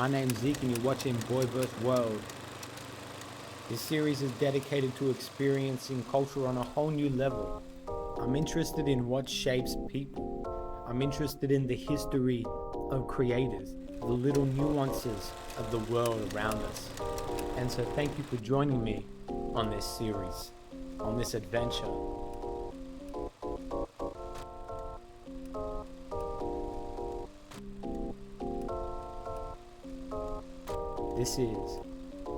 My name's Zeek and you're watching Boy vs. World. This series is dedicated to experiencing culture on a whole new level. I'm interested in what shapes people. I'm interested in the history of creators, the little nuances of the world around us. And so thank you for joining me on this series, on this adventure. This is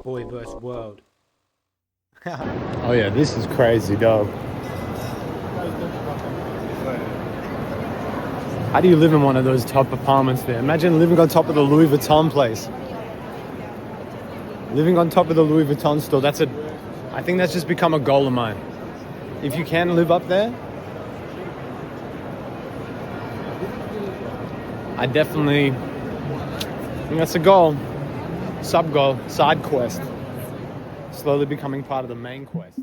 Boy vs. World. Oh yeah, this is crazy, dog. How do you live in one of those top apartments there? Imagine living on top of the Louis Vuitton place. Living on top of the Louis Vuitton store, I think that's just become a goal of mine. If you can live up there, I think that's a goal. Sub-goal, side quest. Slowly becoming part of the main quest.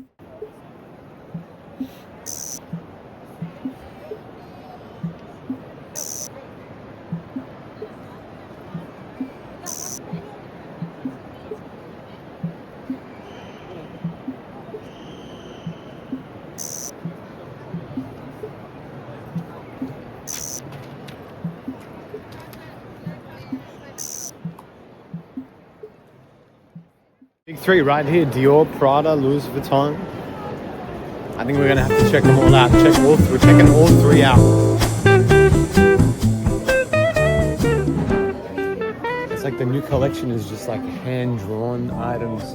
Big three right here, Dior, Prada, Louis Vuitton. I think we're gonna have to check them all out. We're checking all three out. It's like the new collection is just like hand-drawn items.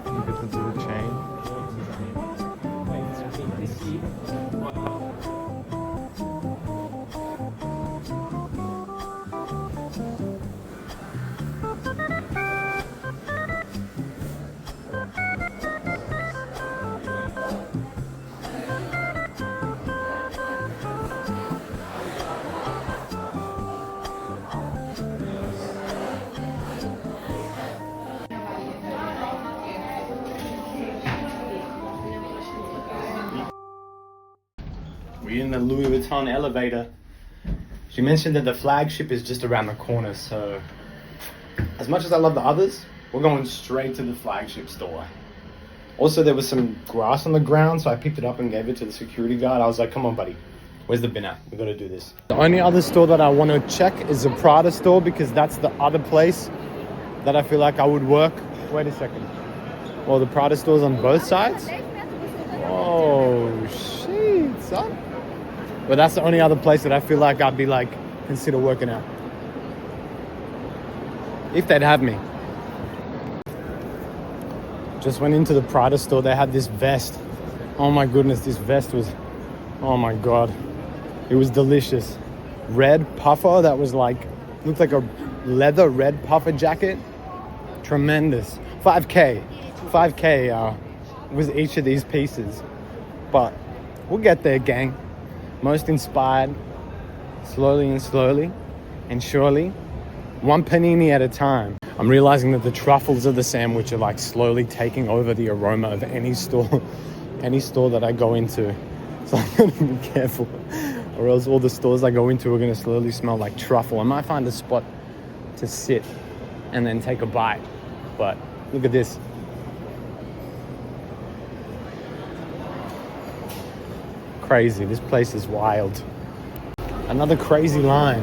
Look at the little chain. We're in the Louis Vuitton elevator. She mentioned that the flagship is just around the corner, so as much as I love the others, we're going straight to the flagship store. Also, there was some grass on the ground, so I picked it up and gave it to the security guard. I was like, come on, buddy, where's the bin at? We gotta do this. The only other store that I want to check is the Prada store, because that's the other place that I feel like I would work. Wait a second. Well, the Prada store's on both sides. Oh, shit, son. But that's the only other place that I feel like I'd be like, consider working out. If they'd have me. Just went into the Prada store. They had this vest. Oh my goodness, this vest was, oh my God. It was delicious. Red puffer that was like, looked like a leather red puffer jacket. Tremendous. 5K was each of these pieces. But we'll get there, gang. Most inspired, slowly and surely, one panini at a time. I'm realizing that the truffles of the sandwich are like slowly taking over the aroma of any store that I go into. So I'm gonna be careful, or else all the stores I go into are gonna slowly smell like truffle. I might find a spot to sit and then take a bite, but look at this. Crazy, this place is wild. Another crazy line.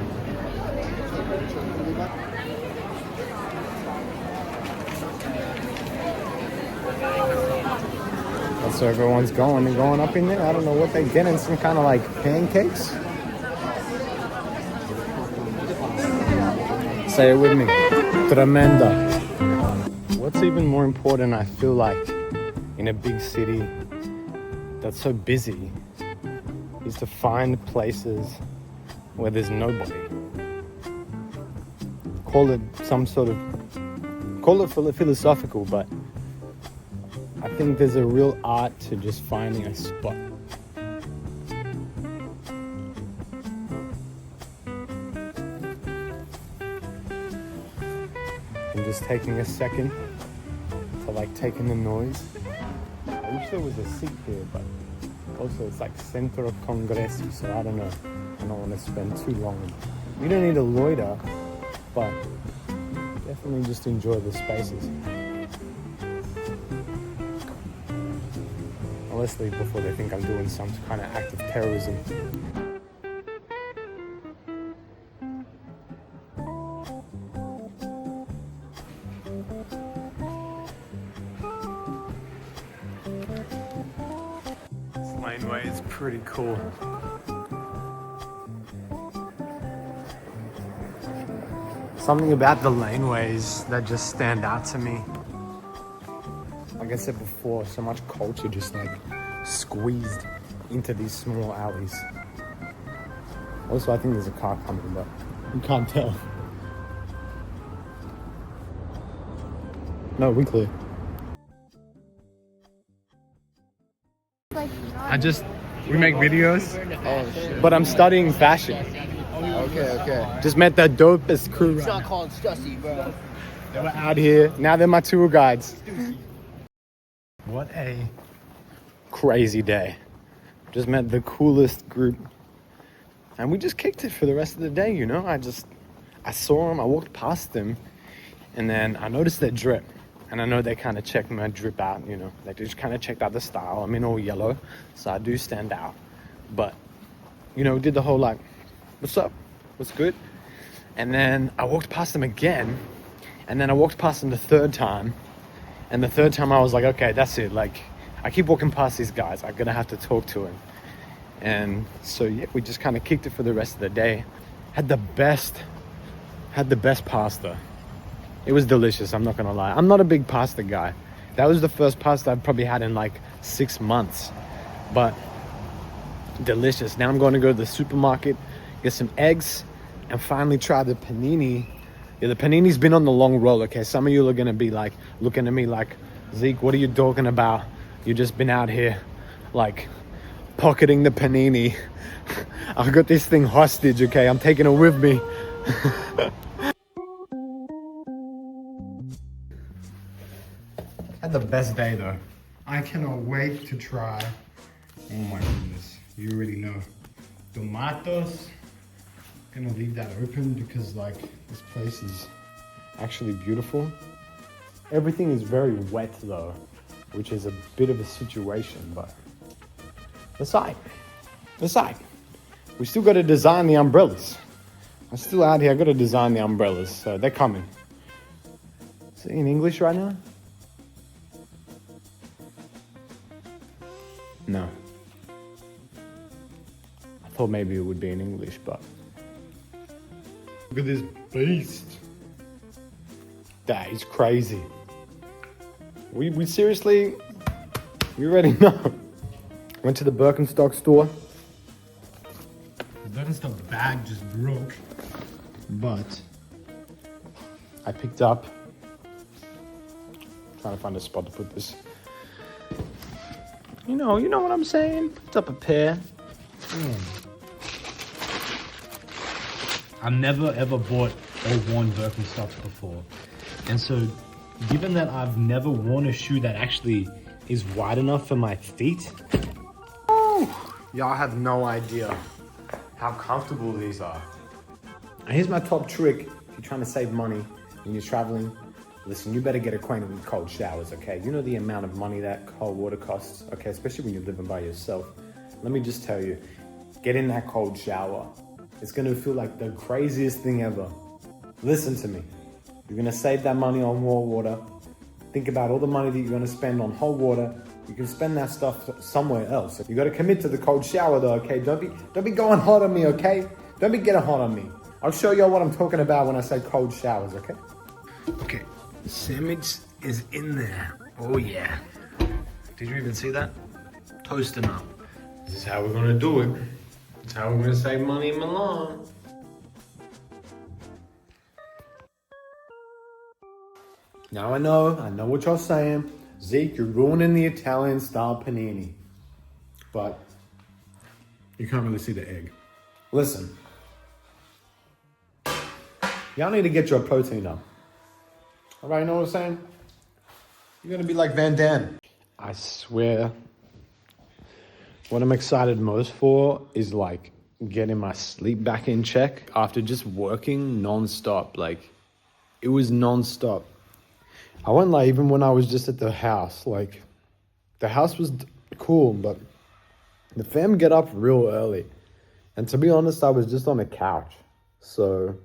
That's where everyone's going. They're going up in there. I don't know what they're getting. Some kind of like pancakes. Say it with me. Tremenda. What's even more important, I feel like, in a big city that's so busy, is to find places where there's nobody. Call it philosophical, but I think there's a real art to just finding a spot. And just taking a second to like take in the noise. I wish there was a seat here, but also it's like Centro Congressi, so I don't know. I don't want to spend too long. You don't need to loiter, but definitely just enjoy the spaces. I'll let's leave before they think I'm doing some kind of act of terrorism. This laneway is pretty cool. Something about the laneways that just stand out to me. Like I said before, so much culture just like squeezed into these small alleys. Also, I think there's a car coming, but you can't tell. No, we clear. We make videos, but I'm studying fashion. Okay. Just met the dopest crew. It's not called Stussy, bro. They were out here. Now they're my tour guides. What a crazy day. Just met the coolest group. And we just kicked it for the rest of the day, you know? I saw them, I walked past them, and then I noticed their drip. And I know they kind of checked my drip out, you know? They just kind of checked out the style. I'm in all yellow, so I do stand out. But, you know, did the whole like, what's up? What's good? And then I walked past them again. And then I walked past them the third time. And the third time I was like, okay, that's it. Like, I keep walking past these guys. I'm gonna have to talk to him. And so, yeah, we just kind of kicked it for the rest of the day. Had the best pasta. It was delicious, I'm not gonna lie. I'm not a big pasta guy. That was the first pasta I've probably had in like 6 months. But delicious. Now I'm going to go to the supermarket, get some eggs, and finally try the panini. Yeah, the panini's been on the long roll, okay? Some of you are gonna be like, looking at me like, Zeke, what are you talking about? You just been out here, like, pocketing the panini. I got this thing hostage, okay? I'm taking it with me. Had the best day though. I cannot wait to try. Oh my goodness, you already know. Tomatoes. Gonna leave that open because like this place is actually beautiful. Everything is very wet though, which is a bit of a situation, but aside. We still gotta design the umbrellas. I'm still out here, I gotta design the umbrellas, so they're coming. Is it in English right now? No. I thought maybe it would be in English, but look at this beast. That is crazy. We seriously, you already know. Went to the Birkenstock store. The Birkenstock bag just broke, but I picked up, trying to find a spot to put this. You know what I'm saying? Picked up a pair. I've never ever bought or worn Birkenstocks before. And so, given that I've never worn a shoe that actually is wide enough for my feet. Y'all have no idea how comfortable these are. And here's my top trick. If you're trying to save money when you're traveling, listen, you better get acquainted with cold showers, okay? You know the amount of money that cold water costs, okay? Especially when you're living by yourself. Let me just tell you, get in that cold shower. It's gonna feel like the craziest thing ever. Listen to me. You're gonna save that money on warm water. Think about all the money that you're gonna spend on hot water. You can spend that stuff somewhere else. You gotta commit to the cold shower though, okay? Don't be going hot on me, okay? Don't be getting hot on me. I'll show you what I'm talking about when I say cold showers, okay? Okay, the sandwich is in there. Oh yeah. Did you even see that? Toasting up. This is how we're gonna do it. It's how we're gonna save money in Milan. Now I know what you're saying. Zeke, you're ruining the Italian style panini. But you can't really see the egg. Listen. Y'all need to get your protein up. All right, you know what I'm saying? You're gonna be like Van Damme. I swear, what I'm excited most for is like getting my sleep back in check after just working non-stop. Like, it was non-stop. I won't lie, even when I was just at the house, like, the house was cool, but the fam get up real early. And to be honest, I was just on a couch. So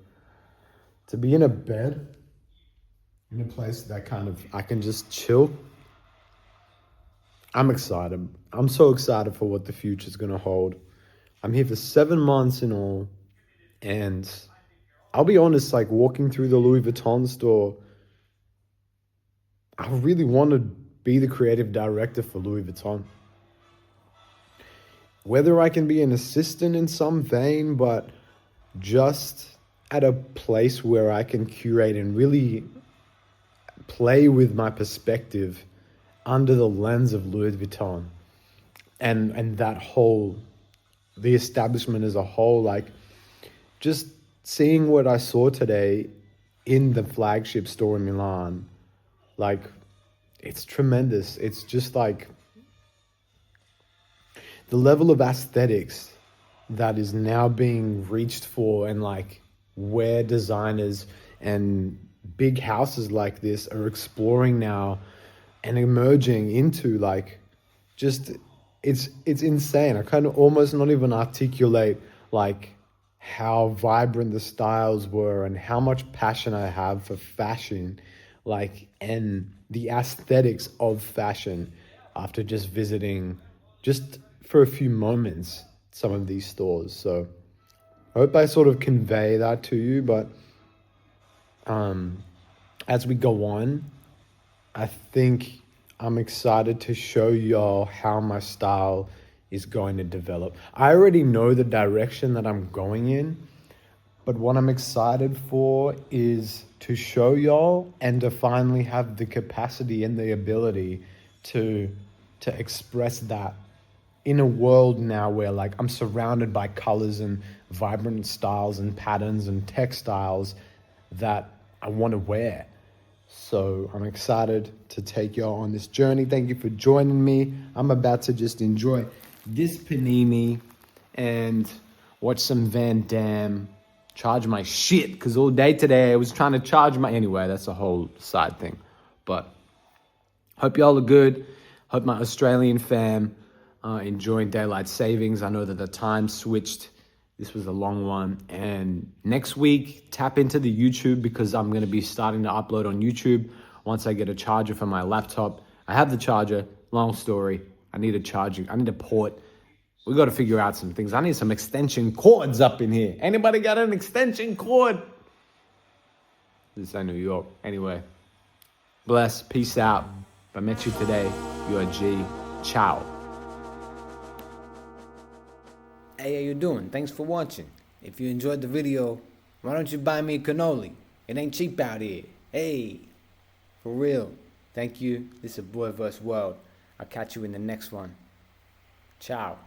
to be in a bed, in a place that kind of I can just chill, I'm excited. I'm so excited for what the future's gonna hold. I'm here for 7 months in all, and I'll be honest, like walking through the Louis Vuitton store, I really want to be the creative director for Louis Vuitton. Whether I can be an assistant in some vein, but just at a place where I can curate and really play with my perspective under the lens of Louis Vuitton and that whole, the establishment as a whole, like just seeing what I saw today in the flagship store in Milan, like it's tremendous. It's just like the level of aesthetics that is now being reached for, and like where designers and big houses like this are exploring now and emerging into, like, just it's insane. I kind of almost not even articulate like how vibrant the styles were and how much passion I have for fashion, like, and the aesthetics of fashion after just visiting just for a few moments some of these stores. So I hope I sort of convey that to you, but as we go on, I think I'm excited to show y'all how my style is going to develop. I already know the direction that I'm going in, but what I'm excited for is to show y'all and to finally have the capacity and the ability to express that in a world now where, like, I'm surrounded by colors and vibrant styles and patterns and textiles that I want to wear. So I'm excited to take y'all on this journey. Thank you for joining me. I'm about to just enjoy this Panini and watch some Van Damme, charge my shit, because all day today I was trying to charge my... Anyway, that's a whole side thing. But hope y'all are good. Hope my Australian fam enjoying daylight savings. I know that the time switched. This was a long one. And next week, tap into the YouTube, because I'm going to be starting to upload on YouTube once I get a charger for my laptop. I have the charger. Long story. I need a charging. I need a port. We got to figure out some things. I need some extension cords up in here. Anybody got an extension cord? This is New York. Anyway, bless. Peace out. If I met you today, you're a G. Ciao. Hey, how you doing? Thanks for watching. If you enjoyed the video, why don't you buy me a cannoli? It ain't cheap out here. Hey, for real. Thank you. This is Boy vs. World. I'll catch you in the next one. Ciao.